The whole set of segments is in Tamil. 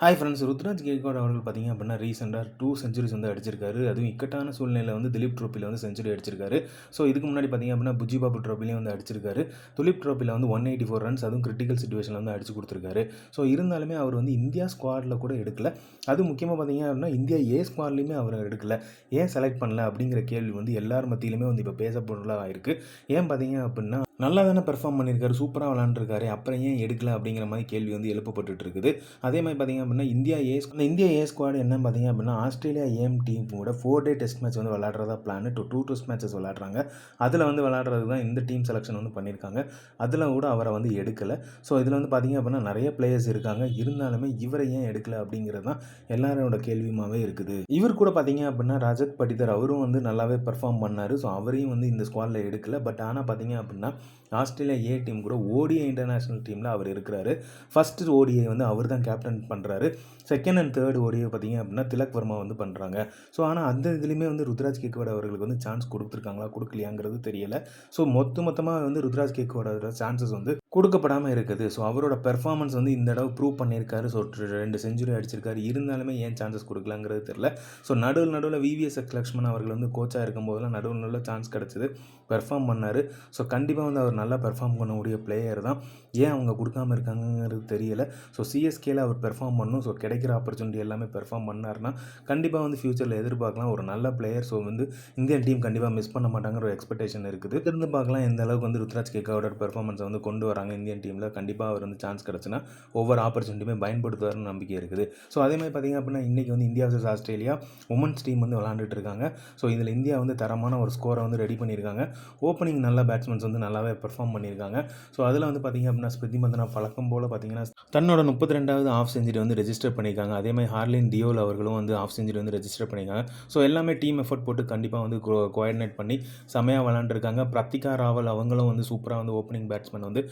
Hi friends. ருத்ராஜ் கேக்வாட் அவர்கள் பார்த்தீங்க அப்படின்னா ரீசெண்டாக 2 செஞ்சுரிஸ் வந்து அடிச்சிருக்காரு. அதுவும் இக்கட்டான சூழ்நிலையில் வந்து திலீப் ட்ரோஃபியில் வந்து செஞ்சுரி அடிச்சிருக்காரு. ஸோ இதுக்கு முன்னாடி பார்த்தீங்க அப்படின்னா புஜ்ஜி பாபு ட்ரோஃபிலையும் வந்து அடிச்சிருக்காரு. துலீப் ட்ரோஃபியில் வந்து 184 ரன்ஸ், அதுவும் கிரிட்டிக்கல் சிச்சுவேஷனில் வந்து அடிச்சு கொடுத்துருக்காரு. ஸோ இருந்தாலுமே அவர் வந்து இந்தியா ஸ்குவாடில் கூட எடுக்கல. அதுவும் முக்கியமாக பார்த்தீங்க அப்படின்னா இந்தியா ஏ ஸ்குவாட்லையுமே அவர் எடுக்கல. ஏன் செலக்ட் பண்ணல அப்படிங்கிற கேள்வி வந்து எல்லார் மத்தியிலுமே வந்து இப்போ பேச பொருளாக ஆயிருக்கு. ஏன் பார்த்தீங்க அப்படின்னா நல்லா தானே பெர்ஃபார்ம் பண்ணியிருக்காரு, சூப்பராக விளாண்டுருக்காரு, அப்புறம் ஏன் எடுக்கல அப்படிங்கிற மாதிரி கேள்வி வந்து எழுப்பப்பட்டு இருக்குது. அதே மாதிரி பார்த்தீங்க அப்படின்னா இந்தியா ஏ ஸ்குவாட் என்ன பார்த்தீங்க அப்படின்னா ஆஸ்திரேலியா ஏஎம் டீம் கூட 4 டே டெஸ்ட் மேட்ச் வந்து விளாட்றதா பிளான். 2 டெஸ்ட் மேட்சஸ் விளாட்றாங்க. அதில் வந்து விளாட்றது தான் இந்த டீம் செலெக்ஷன் வந்து பண்ணியிருக்காங்க. அதில் கூட அவரை வந்து எடுக்கலை. ஸோ இதில் வந்து பார்த்தீங்க அப்படின்னா நிறைய பிளேயர்ஸ் இருக்காங்க. இருந்தாலுமே இவரை ஏன் எடுக்கலை அப்படிங்கிறது தான் எல்லாரோட கேள்வியுமாவே இருக்குது. இவர் கூட பார்த்தீங்க அப்படின்னா ரஜத் படிதர் அவரும் வந்து நல்லாவே பெர்ஃபார்ம் பண்ணார். ஸோ அவரையும் வந்து இந்த ஸ்குவாடில் எடுக்கலை. பட் ஆனால் பார்த்தீங்க அப்படின்னா ஆஸ்திரேலியா ஏ டீம் கூட ஓடிஐ இன்டர்நேஷனல் டீமில் அவர் இருக்கிறாரு. ஃபஸ்ட்டு ஓடிஐ வந்து அவர் தான் கேப்டன் பண்ணுறாரு. செகண்ட் அண்ட் தேர்ட் ஓடிஐ பார்த்தீங்க அப்படின்னா திலக் வர்மா வந்து பண்ணுறாங்க. ஸோ ஆனால் அந்த இதுலேயுமே வந்து ருத்ராஜ் கேக்வாட் அவர்களுக்கு வந்து சான்ஸ் கொடுத்துருக்காங்களா கொடுக்கலையாங்கிறது தெரியலை. ஸோ மொத்தமாக வந்து ருத்ராஜ் கேக்வாடோட சான்சஸ் வந்து கொடுக்கப்படாமல் இருக்குது. ஸோ அவரோட பெர்ஃபார்மன்ஸ் வந்து இந்த தடவை ப்ரூவ் பண்ணியிருக்காரு. ஸோ 2 செஞ்சுரி அடிச்சிருக்காரு. இருந்தாலுமே ஏன் சான்சஸ் கொடுக்கலாங்கிறது தெரில. ஸோ நடுவில் விவிஎஸ் லக்ஷ்மன் அவர்கள் வந்து கோச்சாக இருக்கும்போதெல்லாம் நடுவில் சான்ஸ் கிடச்சிது, பெர்ஃபார்ம் பண்ணார். ஸோ கண்டிப்பாக வந்து அவர் நல்லா பெர்ஃபார்ம் பண்ணக்கூடிய பிளேயர் தான். ஏன் அவங்க கொடுக்காமல் இருக்காங்கிறது தெரியலை. ஸோ சிஎஸ்கேல அவர் பெர்ஃபார்ம் பண்ணணும். ஸோ கிடைக்கிற ஆப்பர்ச்சுனிட்டி எல்லாமே பெர்ஃபார்ம் பண்ணார்னா கண்டிப்பாக வந்து ஃபியூச்சரில் எதிர்பார்க்கலாம் ஒரு நல்ல பிளேயர். ஸோ வந்து இந்தியன் டீம் கண்டிப்பாக மிஸ் பண்ண மாட்டாங்கிற ஒரு எக்ஸ்பெக்டேஷன் இருக்குது. இருந்து பார்க்கலாம் எந்த அளவுக்கு வந்து ருத்ராஜ் கேக்வாடோட பெர்ஃபார்மன்ஸை வந்து கொண்டு வராங்க இந்தியன் டீமில். கண்டிப்பாக அவர் வந்து சான்ஸ் கிடச்சுன்னா ஒவ்வொரு ஆப்பர்ச்சுனிட்டியுமே பயன்படுத்துவார்னு நம்பிக்கை இருக்குது. ஸோ அதே மாதிரி பார்த்தீங்க அப்படின்னா இன்றைக்கி வந்து India vs Australia women's team வந்து விளாண்டுட்டு இருக்காங்க. ஸோ இதில் இந்தியா வந்து தரமான ஒரு ஸ்கோரை வந்து ரெடி பண்ணியிருக்காங்க. ஓப்பனிங் நல்ல பேட்ஸ்மேன்ஸ் வந்து நல்லாவே பெர்ஃபார்ம் பண்ணியிருக்காங்க. ஸோ அதில் வந்து பார்த்திங்க அப்படின்னா ஸ்மிருதி மந்தனா வழக்கம் போல் பார்த்திங்கன்னா தன்னோட 32வது ஆஃப் செஞ்சுரி வந்து ரெஜிஸ்டர் பண்ணியிருக்காங்க. அதே மாதிரி ஹார்லின் டியோல் அவர்களும் வந்து ஆஃப் செஞ்சுரி வந்து ரெஜிஸ்டர் பண்ணியிருக்காங்க. ஸோ எல்லாமே டீம் எஃபர்ட் போட்டு கண்டிப்பாக வந்து கோஆர்டினேட் பண்ணி செமையாக விளாண்டுருக்காங்க. பிரத்திகா ராவல் அவங்களும் வந்து சூப்பராக வந்து ஓப்பனிங் பேட்ஸ்மேன் வந்து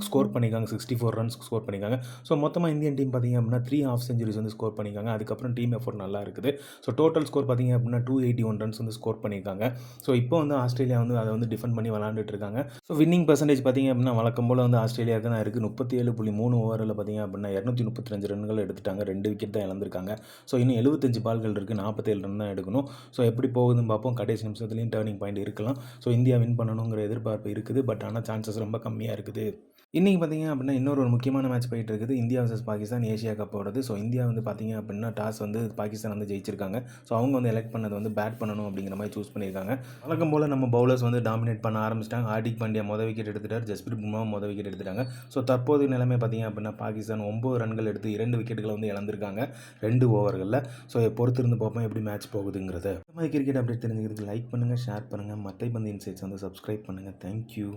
ஸ்கோர் பண்ணியிருக்காங்க. 64 ரன்ஸ் ஸ்கோர் பண்ணியிருக்காங்க. ஸோ மொத்தமாக இந்தியன் டீம் பார்த்திங்க அப்படின்னா 3 ஆஃப் செஞ்சுரிஸ் வந்து ஸ்கோர் பண்ணியிருக்காங்க. அதுக்கப்புறம் டீம் எஃபர்ட் நல்லா இருக்குது. ஸோ டோட்டல் ஸ்கோர் பார்த்திங்க அப்படின்னா 281 ரன்ஸ் வந்து ஸ்கோர் பண்ணியிருக்காங்க. ஸோ இப்போ வந்து ஆஸ்திரேலியா வந்து அதை வந்து டிஃபெண்ட் பண்ணி விளாண்டுட்டு இருக்காங்க. ஸோ வின்னிங் பர்சன்டேஜ் பார்த்திங்க அப்படின்னா வழக்கம் போல் வந்து ஆஸ்திரேலியாவுக்கு தான் இருக்குது. 37.3 ஓவரில் பார்த்திங்க அப்படின்னா 235 ரன்கள் எடுத்துட்டாங்க. 2 விக்கெட் தான் இழந்திருக்காங்க. ஸோ இன்னும் 75 பால்கள் இருக்குது. 47 ரன் தான் எடுக்கணும். ஸோ எப்படி போகுதுன்னு பார்ப்போம். கடைசி நிமிஷத்துலேயும் டேர்னிங் பாயிண்ட் இருக்கலாம். ஸோ இந்தியா வின் பண்ணணுங்கிற எதிர்பார்ப்பு இருக்குது. பட் ஆனால் சான்சஸ் ரொம்ப கம்மியாக இருக்குது. இன்றைக்கி பார்த்திங்க அப்படின்னா இன்னொரு முக்கியமான மேட்ச் போயிட்டு இருக்குது. இந்தியா vs பாகிஸ்தான் ஏஷியா கப்போடது. ஸோ இந்தியா வந்து பார்த்திங்க அப்படின்னா டாஸ் வந்து பாகிஸ்தான் வந்து ஜெயிச்சிருக்காங்க. ஸோ அவங்க வந்து எலெக்ட் பண்ணது வந்து பேட் பண்ணணும் அப்படிங்கிற மாதிரி சூஸ் பண்ணியிருக்காங்க. வழக்கம் போல் நம்ம பவுலர்ஸ் வந்து டாமினேட் பண்ண ஆரம்பிச்சிட்டாங்க. ஹார்திக் பாண்டியா விக்கெட் எடுத்துட்டார். ஜஸ்பிரித் பும்ரா விக்கெட் எடுத்துட்டாங்க. ஸோ தற்போது நிலைமை பார்த்திங்க அப்படின்னா பாகிஸ்தான் 9 ரன்கள் எடுத்து 2 விக்கெட்டுகளை வந்து இழந்திருக்காங்க 2 ஓவர்களில். ஸோ பொறுத்திருந்து பார்ப்போம் எப்படி மேட்ச் போகுதுங்கிறத. இந்த மாதிரி கிரிக்கெட் அப்டேட் தெரிஞ்சுக்கிறதுக்கு லைக் பண்ணுங்கள், ஷேர் பண்ணுங்கள். மற்ற பந்து இன்சைட்ஸ் வந்து சப்ஸ்கிரைப் பண்ணுங்கள். தேங்க்யூ.